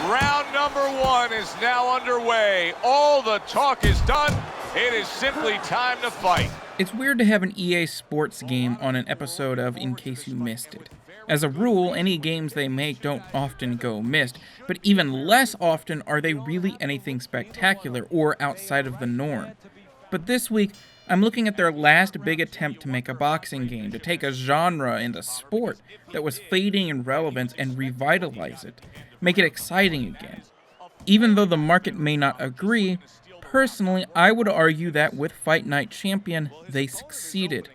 Round number one is now underway. All the talk is done. It is simply time to fight. It's weird to have an EA Sports game on an episode of In Case You Missed It. As a rule, any games they make don't often go missed, but even less often are they really anything spectacular or outside of the norm. But this week, I'm looking at their last big attempt to make a boxing game, to take a genre and a sport that was fading in relevance and revitalize it, make it exciting again. Even though the market may not agree, personally, I would argue that with Fight Night Champion, they succeeded.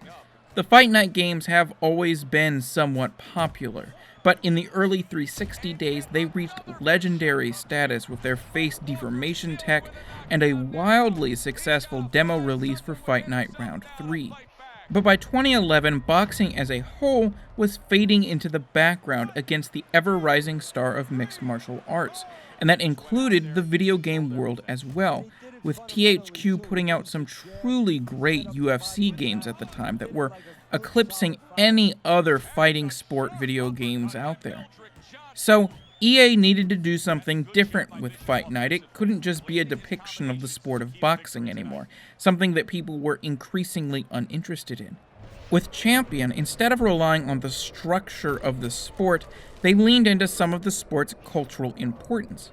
The Fight Night games have always been somewhat popular, but in the early 360 days, they reached legendary status with their face deformation tech and a wildly successful demo release for Fight Night Round 3. But by 2011, boxing as a whole was fading into the background against the ever-rising star of mixed martial arts, and that included the video game world as well, with THQ putting out some truly great UFC games at the time that were eclipsing any other fighting sport video games out there. So, EA needed to do something different with Fight Night. It couldn't just be a depiction of the sport of boxing anymore, something that people were increasingly uninterested in. With Champion, instead of relying on the structure of the sport, they leaned into some of the sport's cultural importance.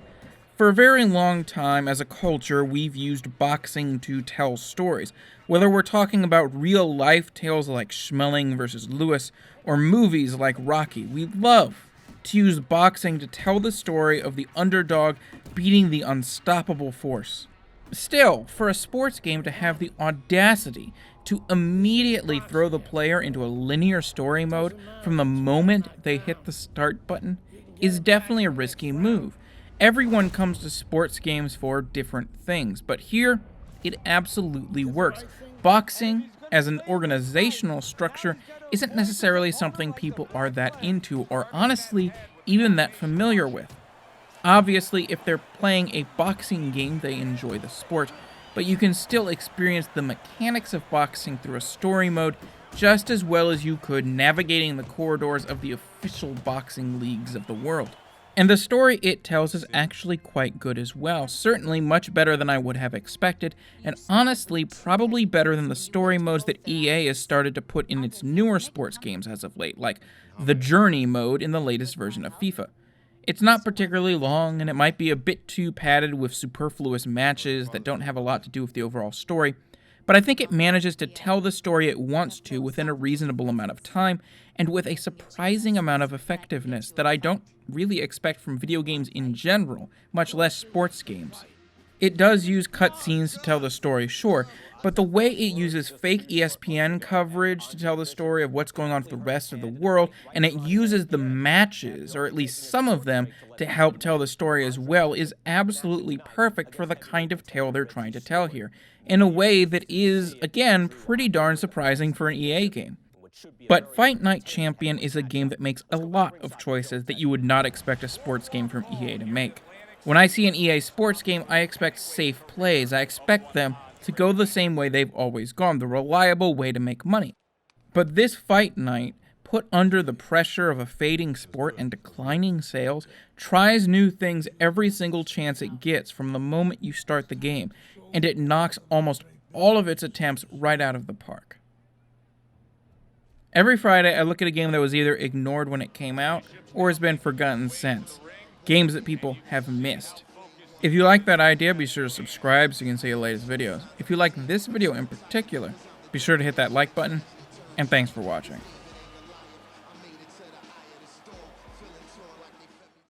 For a very long time, as a culture, we've used boxing to tell stories. Whether we're talking about real-life tales like Schmeling vs. Lewis, or movies like Rocky, we love to use boxing to tell the story of the underdog beating the unstoppable force. Still, for a sports game to have the audacity to immediately throw the player into a linear story mode from the moment they hit the start button is definitely a risky move. Everyone comes to sports games for different things, but here, it absolutely works. Boxing, as an organizational structure, isn't necessarily something people are that into, or honestly, even that familiar with. Obviously, if they're playing a boxing game, they enjoy the sport, but you can still experience the mechanics of boxing through a story mode just as well as you could navigating the corridors of the official boxing leagues of the world. And the story it tells is actually quite good as well, certainly much better than I would have expected, and honestly probably better than the story modes that EA has started to put in its newer sports games as of late, like the Journey mode in the latest version of FIFA. It's not particularly long, and it might be a bit too padded with superfluous matches that don't have a lot to do with the overall story, but I think it manages to tell the story it wants to within a reasonable amount of time, and with a surprising amount of effectiveness that I don't really expect from video games in general, much less sports games. It does use cutscenes to tell the story, sure, but the way it uses fake ESPN coverage to tell the story of what's going on with the rest of the world, and it uses the matches, or at least some of them, to help tell the story as well, is absolutely perfect for the kind of tale they're trying to tell here, in a way that is, again, pretty darn surprising for an EA game. But Fight Night Champion is a game that makes a lot of choices that you would not expect a sports game from EA to make. When I see an EA sports game, I expect safe plays. I expect them to go the same way they've always gone, the reliable way to make money. But this Fight Night, put under the pressure of a fading sport and declining sales, tries new things every single chance it gets from the moment you start the game, and it knocks almost all of its attempts right out of the park. Every Friday, I look at a game that was either ignored when it came out, or has been forgotten since. Games that people have missed. If you like that idea, be sure to subscribe so you can see the latest videos. If you like this video in particular, be sure to hit that like button, and thanks for watching.